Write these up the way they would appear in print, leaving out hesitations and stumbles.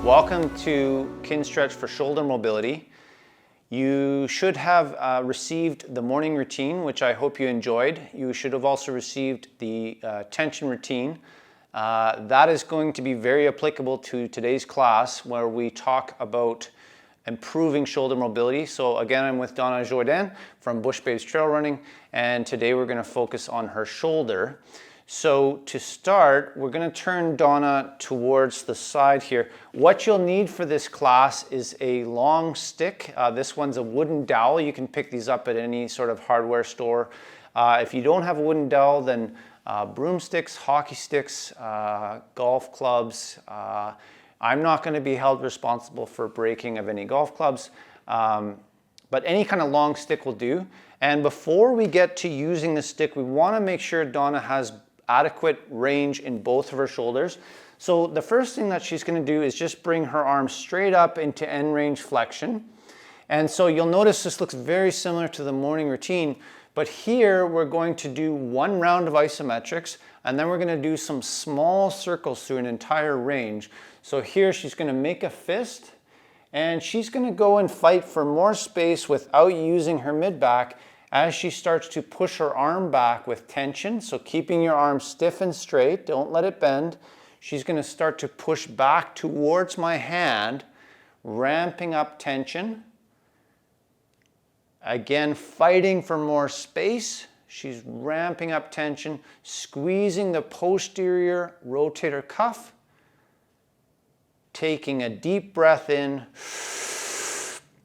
Welcome to Kinstretch for shoulder mobility. You should have received the morning routine, which I hope you enjoyed. You should have also received the tension routine. That is going to be very applicable to today's class, where we talk about improving shoulder mobility. So again, I'm with Donna Jourdain from Bush Babes Trail Running, and today we're going to focus on her shoulder. So to start, we're going to turn Donna towards the side here. What you'll need for this class is a long stick. This one's a wooden dowel. You can pick these up at any sort of hardware store. If you don't have a wooden dowel, then broomsticks, hockey sticks, golf clubs. I'm not going to be held responsible for breaking of any golf clubs, but any kind of long stick will do. And before we get to using the stick, we want to make sure Donna has adequate range in both of her shoulders. So the first thing that she's going to do is just bring her arms straight up into end range flexion. And so you'll notice this looks very similar to the morning routine, but here we're going to do one round of isometrics, and then we're going to do some small circles through an entire range. So here she's going to make a fist, and she's going to go and fight for more space without using her mid-back as she starts to push her arm back with tension. So keeping your arm stiff and straight, don't let it bend. She's going to start to push back towards my hand, ramping up tension. Again, fighting for more space. She's ramping up tension, squeezing the posterior rotator cuff, taking a deep breath in.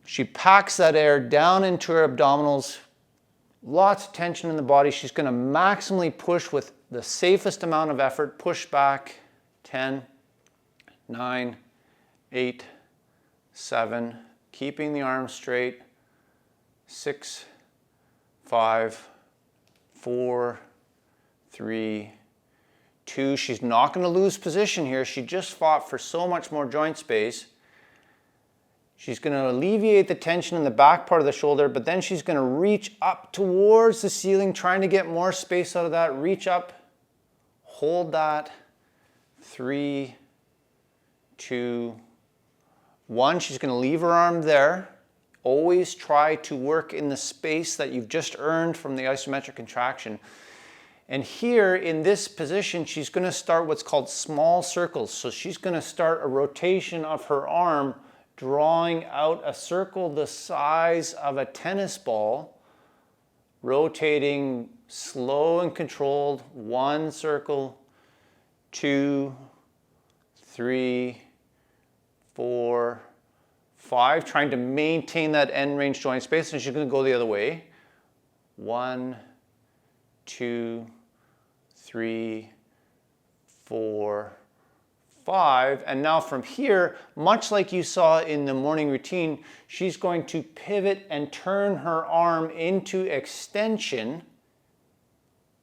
She packs that air down into her abdominals. Lots of tension in the body. She's going to maximally push with the safest amount of effort. Push back. 10, 9, 8, 7. Keeping the arms straight. 6, 5, 4, 3, 2. She's not going to lose position here. She just fought for so much more joint space. She's going to alleviate the tension in the back part of the shoulder, but then she's going to reach up towards the ceiling, trying to get more space out of that. Reach up, hold that. 3, 2, 1. She's going to leave her arm there. Always try to work in the space that you've just earned from the isometric contraction. And here in this position, she's going to start what's called small circles. So she's going to start a rotation of her arm, drawing out a circle the size of a tennis ball, rotating slow and controlled. 1 circle, 2, 3, 4, 5, trying to maintain that end range joint space, and she's going to go the other way. 1, 2, 3, 4, 5, and now from here, much like you saw in the morning routine, she's going to pivot and turn her arm into extension,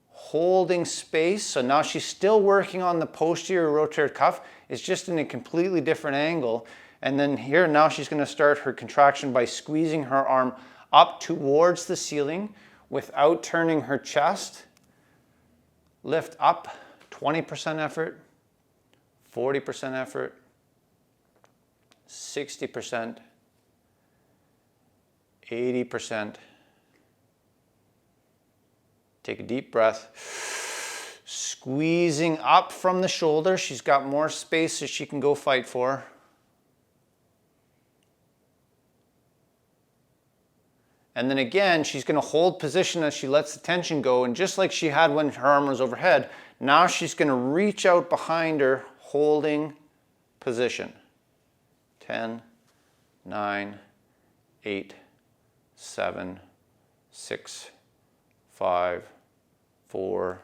holding space. So now she's still working on the posterior rotator cuff. It's just in a completely different angle. And then here, now she's going to start her contraction by squeezing her arm up towards the ceiling without turning her chest. Lift up, 20% effort. 40% effort, 60%, 80%. Take a deep breath. Squeezing up from the shoulder. She's got more space that she can go fight for. And then again, she's going to hold position as she lets the tension go. And just like she had when her arm was overhead, now she's going to reach out behind her, holding position. 10, 9, 8, 7, 6, 5, 4,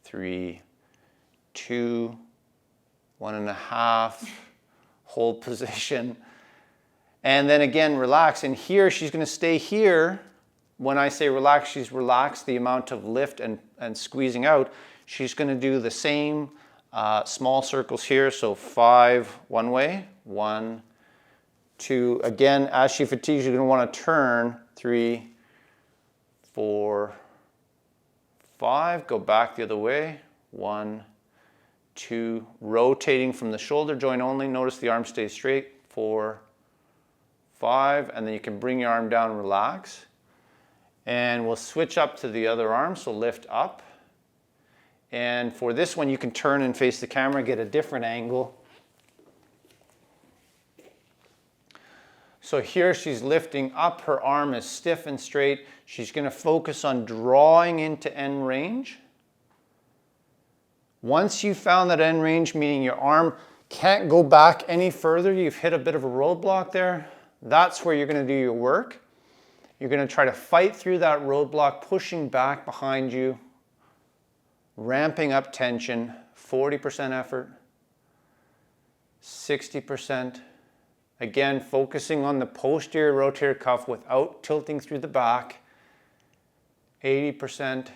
3, 2, 1.5. Hold position. And then again, relax. And here, she's going to stay here. When I say relax, she's relaxed the amount of lift and squeezing out. She's going to do the same small circles here. So 5 one way, 1, 2. Again, as she fatigues, you're going to want to turn. 3, 4, 5. Go back the other way. 1, 2, rotating from the shoulder joint only. Notice the arm stays straight. 4, 5, and then you can bring your arm down and relax. And we'll switch up to the other arm, so lift up. And for this one, you can turn and face the camera, get a different angle. So here she's lifting up, her arm is stiff and straight. She's going to focus on drawing into end range. Once you've found that end range, meaning your arm can't go back any further, you've hit a bit of a roadblock there, that's where you're going to do your work. You're going to try to fight through that roadblock, pushing back behind you, ramping up tension, 40% effort, 60%. Again, focusing on the posterior rotator cuff without tilting through the back, 80%.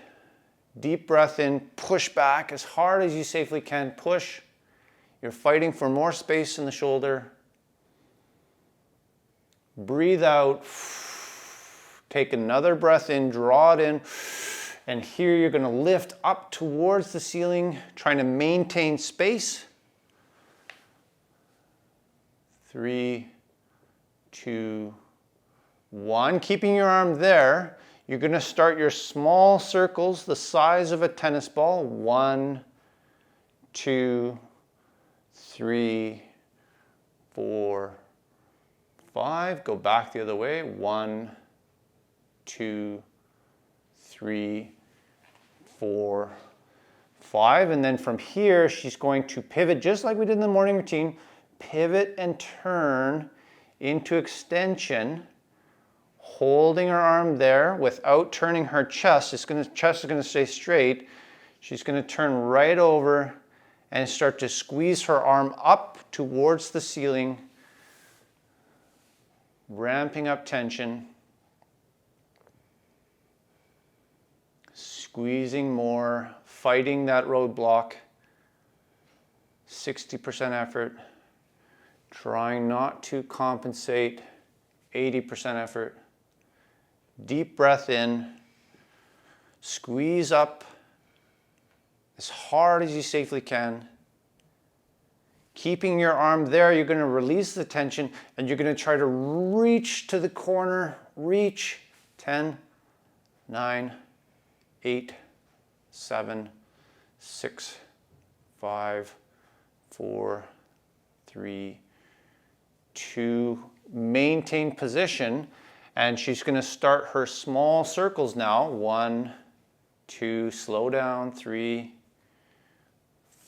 Deep breath in, push back as hard as you safely can, push. You're fighting for more space in the shoulder. Breathe out. Take another breath in, draw it in. And here you're going to lift up towards the ceiling, trying to maintain space. 3, 2, 1. Keeping your arm there. You're going to start your small circles the size of a tennis ball. 1, 2, 3, 4, 5. Go back the other way. 1, 2, 3, 4, 5. And then from here, she's going to pivot just like we did in the morning routine. Pivot and turn into extension. Holding her arm there without turning her chest. Chest is going to stay straight. She's going to turn right over and start to squeeze her arm up towards the ceiling, ramping up tension, squeezing more, fighting that roadblock, 60% effort, trying not to compensate, 80% effort. Deep breath in, squeeze up as hard as you safely can. Keeping your arm there, you're going to release the tension and you're going to try to reach to the corner, reach. 10, 9, 8, 7, 6, 5, 4, 3, 2, maintain position. And she's going to start her small circles now. 1, 2, slow down. 3,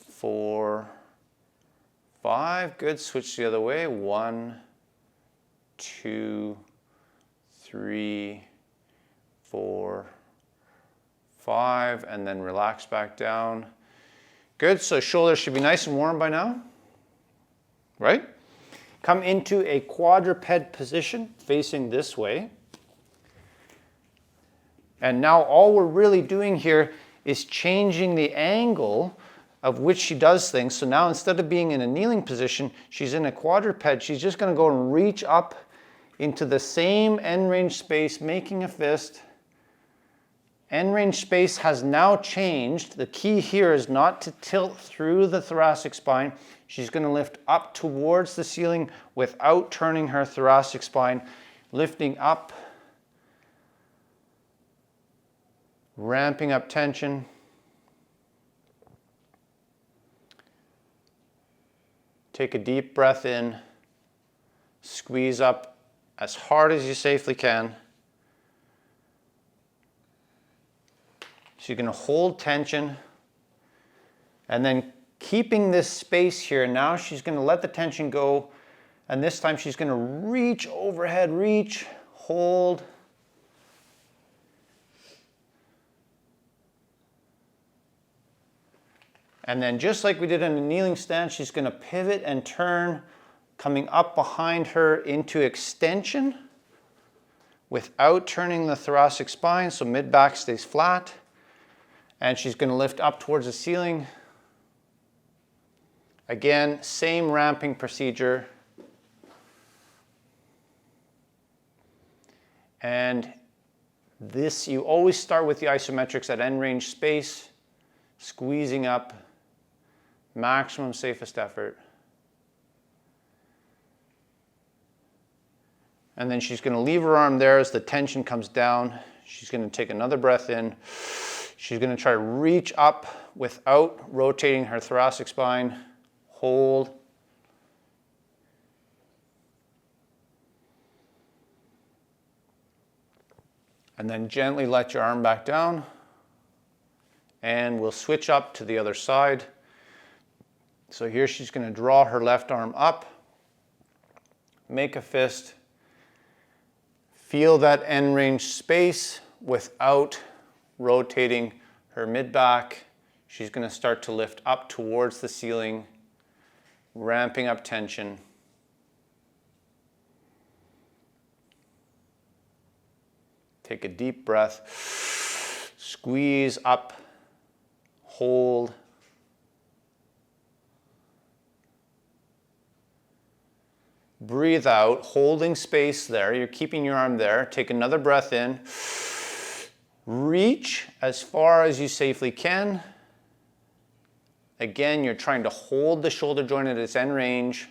4, 5. Good. Switch the other way. 1, 2, 3, 4, 5. And then relax back down. Good. So shoulders should be nice and warm by now. Right? Come into a quadruped position facing this way. And now all we're really doing here is changing the angle of which she does things. So now instead of being in a kneeling position, she's in a quadruped. She's just going to go and reach up into the same end range space, making a fist. End range space has now changed. The key here is not to tilt through the thoracic spine. She's going to lift up towards the ceiling without turning her thoracic spine, lifting up, ramping up tension. Take a deep breath in, squeeze up as hard as you safely can. So you're going to hold tension, and then keeping this space here, now she's going to let the tension go, and this time she's going to reach overhead, reach, hold. And then just like we did in a kneeling stance, she's going to pivot and turn, coming up behind her into extension without turning the thoracic spine, so mid-back stays flat. And she's going to lift up towards the ceiling. Again, same ramping procedure. And this, you always start with the isometrics at end range space, squeezing up, Maximum safest effort. And then she's going to leave her arm there as the tension comes down. She's going to take another breath in. She's going to try to reach up without rotating her thoracic spine. Hold. And then gently let your arm back down. And we'll switch up to the other side. So here she's going to draw her left arm up. Make a fist. Feel that end range space without rotating her mid-back. She's going to start to lift up towards the ceiling, ramping up tension. Take a deep breath. Squeeze up. Hold. Breathe out, holding space there. You're keeping your arm there. Take another breath in. Reach as far as you safely can. Again, you're trying to hold the shoulder joint at its end range.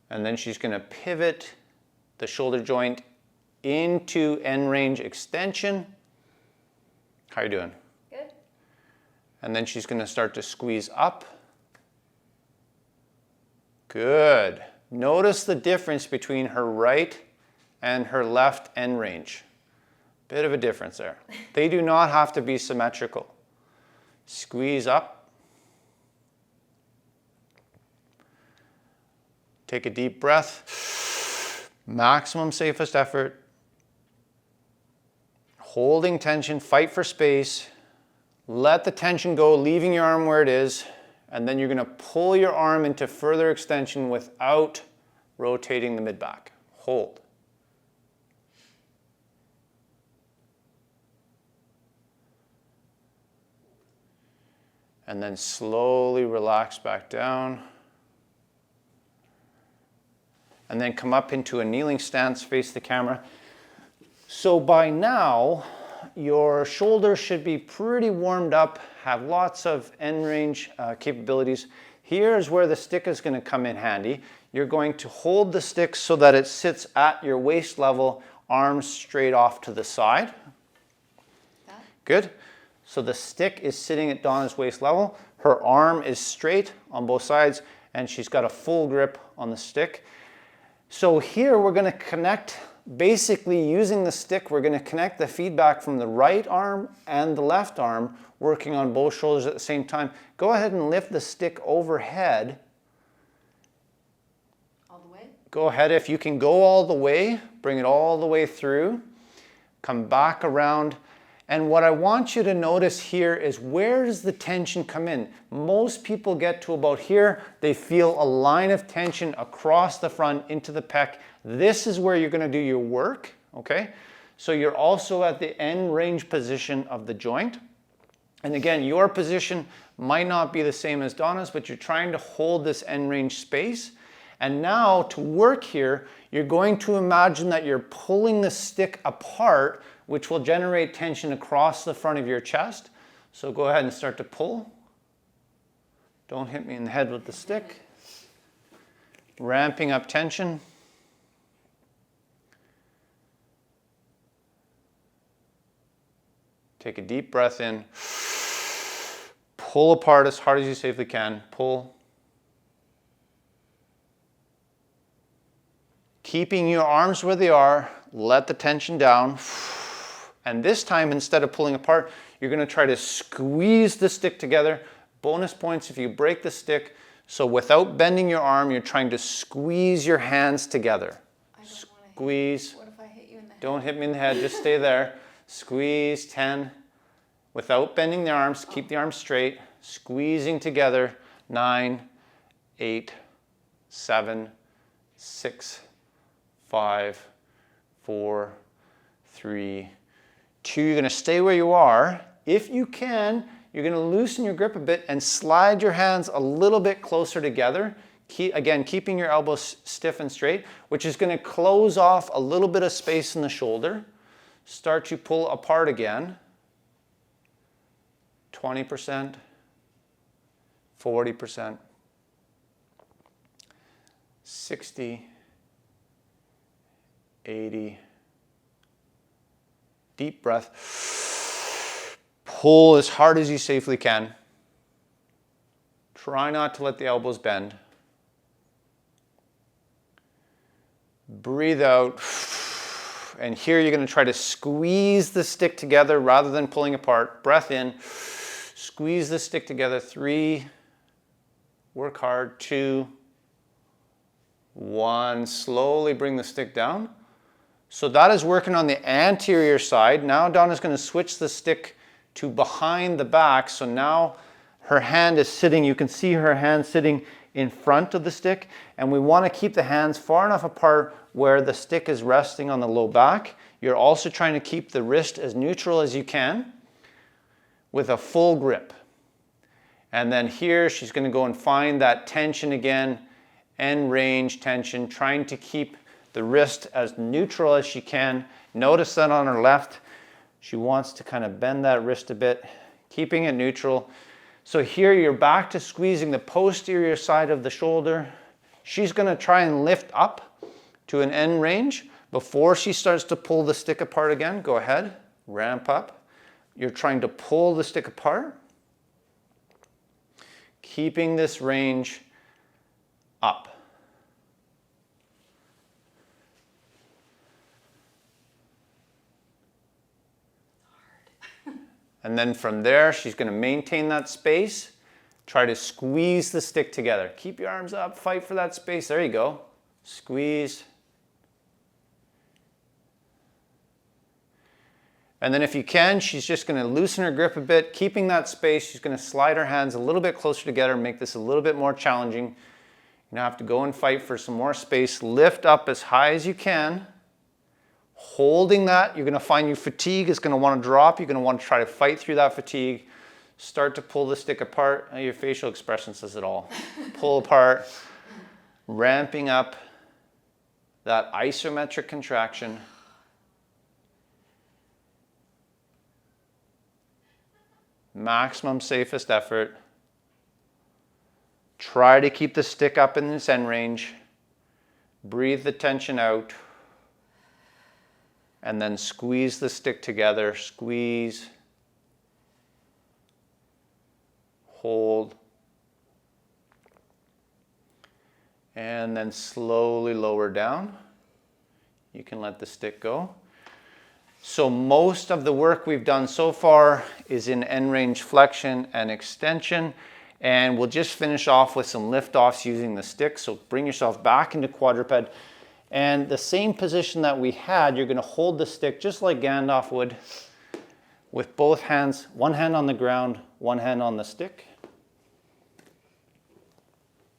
And then she's going to pivot the shoulder joint into end range extension. How are you doing? Good. And then she's going to start to squeeze up. Good. Notice the difference between her right and her left end range. Bit of a difference there. They do not have to be symmetrical. Squeeze up. Take a deep breath. Maximum safest effort. Holding tension, fight for space. Let the tension go, leaving your arm where it is. And then you're going to pull your arm into further extension without rotating the mid-back. Hold. And then slowly relax back down. And then come up into a kneeling stance, face the camera. So by now, your shoulders should be pretty warmed up, have lots of end range capabilities. Here's where the stick is going to come in handy. You're going to hold the stick so that it sits at your waist level, arms straight off to the side. Good. So the stick is sitting at Donna's waist level. Her arm is straight on both sides, and she's got a full grip on the stick. So here we're going to connect. Basically, using the stick, we're going to connect the feedback from the right arm and the left arm, working on both shoulders at the same time. Go ahead and lift the stick overhead. All the way? Go ahead. If you can go all the way, bring it all the way through. Come back around. And what I want you to notice here is, where does the tension come in? Most people get to about here. They feel a line of tension across the front into the pec. This is where you're going to do your work, okay? So you're also at the end range position of the joint. And again, your position might not be the same as Donna's, but you're trying to hold this end range space. And now to work here, you're going to imagine that you're pulling the stick apart, which will generate tension across the front of your chest. So go ahead and start to pull. Don't hit me in the head with the stick. Ramping up tension. Take a deep breath in. Pull apart as hard as you safely can. Pull. Keeping your arms where they are. Let the tension down. And this time, instead of pulling apart, you're going to try to squeeze the stick together. Bonus points if you break the stick. So without bending your arm, you're trying to squeeze your hands together. Squeeze. What if I hit you in the head? Don't hit me in the head. Just stay there. Squeeze. 10. Without bending the arms, keep the arms straight. Squeezing together. 9, 8, 7, 6, 5, 4, 3, 2. You're going to stay where you are. If you can, you're going to loosen your grip a bit and slide your hands a little bit closer together. Again, keeping your elbows stiff and straight, which is going to close off a little bit of space in the shoulder. Start to pull apart again. 20%, 40%, 60, 80. Deep breath. Pull as hard as you safely can. Try not to let the elbows bend. Breathe out. And here you're going to try to squeeze the stick together rather than pulling apart. Breath in. Squeeze the stick together. 3. Work hard. 2. 1. Slowly bring the stick down. So that is working on the anterior side. Now Donna's going to switch the stick to behind the back. So now her hand is sitting, you can see her hand sitting in front of the stick. And we want to keep the hands far enough apart where the stick is resting on the low back. You're also trying to keep the wrist as neutral as you can with a full grip. And then here she's going to go and find that tension again, end range tension, trying to keep the wrist as neutral as she can. Notice that on her left, she wants to kind of bend that wrist a bit, keeping it neutral. So here you're back to squeezing the posterior side of the shoulder. She's going to try and lift up to an end range before she starts to pull the stick apart again. Go ahead, ramp up. You're trying to pull the stick apart, keeping this range up. And then from there, she's going to maintain that space. Try to squeeze the stick together. Keep your arms up, fight for that space. There you go. Squeeze. And then if you can, she's just going to loosen her grip a bit, keeping that space. She's going to slide her hands a little bit closer together, make this a little bit more challenging. You're going to have to go and fight for some more space. Lift up as high as you can. Holding that, you're going to find your fatigue is going to want to drop. You're going to want to try to fight through that fatigue. Start to pull the stick apart. Your facial expression says it all. Pull apart, ramping up that isometric contraction. Maximum safest effort. Try to keep the stick up in this end range. Breathe the tension out. And then squeeze the stick together. Squeeze. Hold. And then slowly lower down. You can let the stick go. So most of the work we've done so far is in end range flexion and extension. And we'll just finish off with some lift-offs using the stick. So bring yourself back into quadruped. And the same position that we had, you're going to hold the stick just like Gandalf would with both hands, one hand on the ground, one hand on the stick.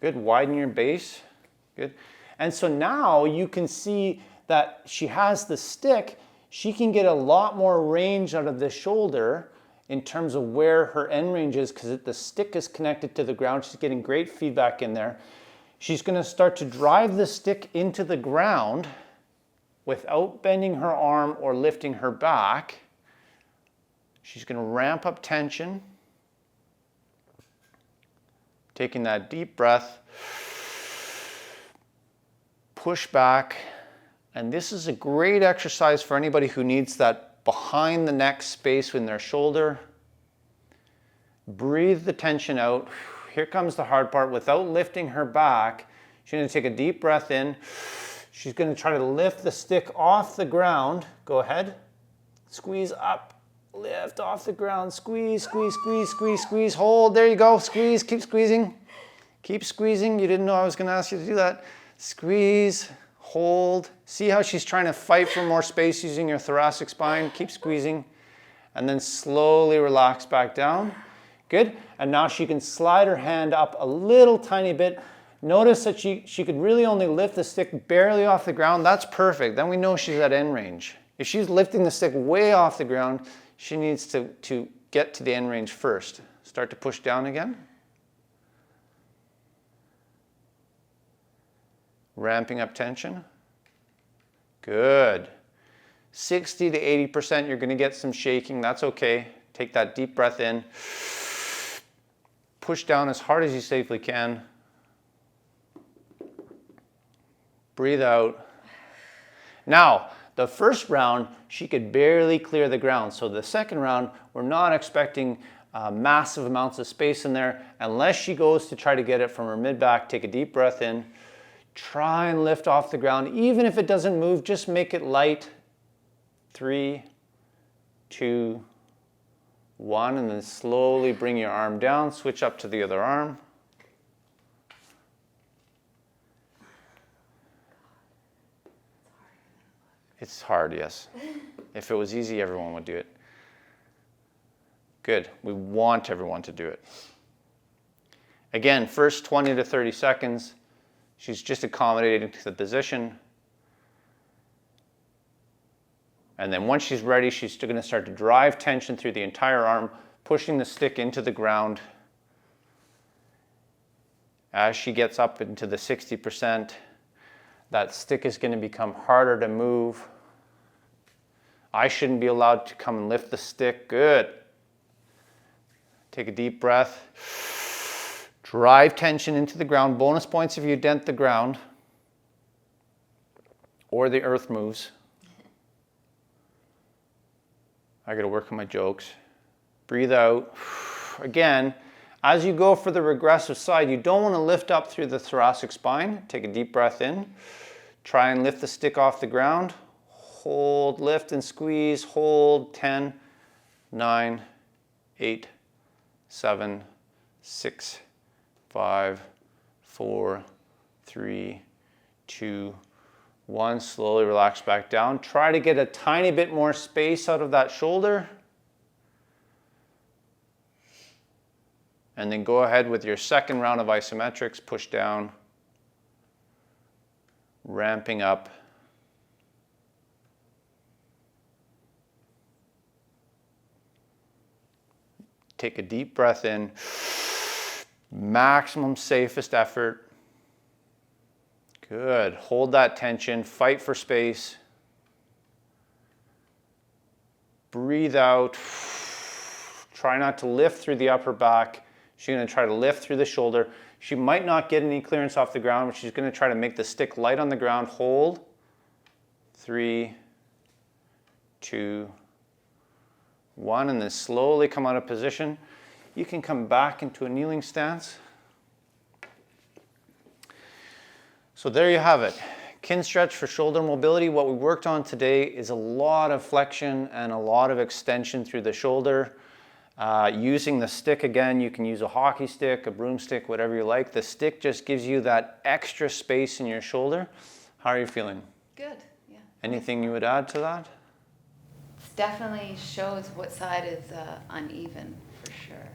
Good, widen your base. Good. And so now you can see that she has the stick. She can get a lot more range out of the shoulder in terms of where her end range is because the stick is connected to the ground. She's getting great feedback in there. She's going to start to drive the stick into the ground without bending her arm or lifting her back. She's going to ramp up tension. Taking that deep breath. Push back. And this is a great exercise for anybody who needs that behind the neck space in their shoulder. Breathe the tension out. Here comes the hard part. Without lifting her back, she's going to take a deep breath in. She's going to try to lift the stick off the ground. Go ahead. Squeeze up. Lift off the ground. Squeeze, squeeze, squeeze, squeeze, squeeze. Hold. There you go. Squeeze. Keep squeezing. Keep squeezing. You didn't know I was going to ask you to do that. Squeeze. Hold. See how she's trying to fight for more space using your thoracic spine. Keep squeezing. And then slowly relax back down. Good. And now she can slide her hand up a little tiny bit. Notice that she could really only lift the stick barely off the ground. That's perfect. Then we know she's at end range. If she's lifting the stick way off the ground, she needs to get to the end range first. Start to push down again. Ramping up tension. Good. 60 to 80%, you're going to get some shaking. That's okay. Take that deep breath in. Push down as hard as you safely can. Breathe out. Now, the first round, she could barely clear the ground. So the second round, we're not expecting massive amounts of space in there unless she goes to try to get it from her mid-back. Take a deep breath in. Try and lift off the ground. Even if it doesn't move, just make it light. 3, 2, 1, and then slowly bring your arm down. Switch up to the other arm. It's hard, yes. If it was easy, everyone would do it. Good. We want everyone to do it. Again, first 20 to 30 seconds, she's just accommodating to the position. And then once she's ready, she's still going to start to drive tension through the entire arm, pushing the stick into the ground. As she gets up into the 60%, that stick is going to become harder to move. I shouldn't be allowed to come and lift the stick. Good. Take a deep breath. Drive tension into the ground. Bonus points if you dent the ground or the earth moves. I got to work on my jokes. Breathe out. Again, as you go for the regressive side, you don't want to lift up through the thoracic spine. Take a deep breath in. Try and lift the stick off the ground. Hold, lift and squeeze. Hold. 10, 9, 8, 7, 6, 5, 4, 3, 2, 1. Slowly relax back down. Try to get a tiny bit more space out of that shoulder. And then go ahead with your second round of isometrics. Push down. Ramping up. Take a deep breath in. Maximum safest effort. Good. Hold that tension. Fight for space. Breathe out. Try not to lift through the upper back. She's going to try to lift through the shoulder. She might not get any clearance off the ground, but she's going to try to make the stick light on the ground. Hold. 3, 2, 1, and then slowly come out of position. You can come back into a kneeling stance. So there you have it. Kinstretch for shoulder mobility. What we worked on today is a lot of flexion and a lot of extension through the shoulder. Using the stick again, you can use a hockey stick, a broomstick, whatever you like. The stick just gives you that extra space in your shoulder. How are you feeling? Good, yeah. Anything you would add to that? It definitely shows what side is uneven, for sure.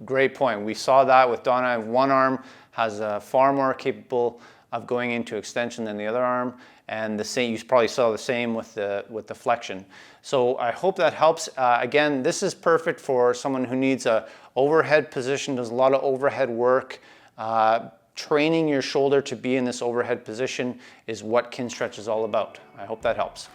Great point. We saw that with Donna. One arm has far more capable of going into extension than the other arm, and the same. You probably saw the same with the flexion. So I hope that helps. Again, this is perfect for someone who needs a overhead position, does a lot of overhead work. Training your shoulder to be in this overhead position is what Kinstretch is all about. I hope that helps.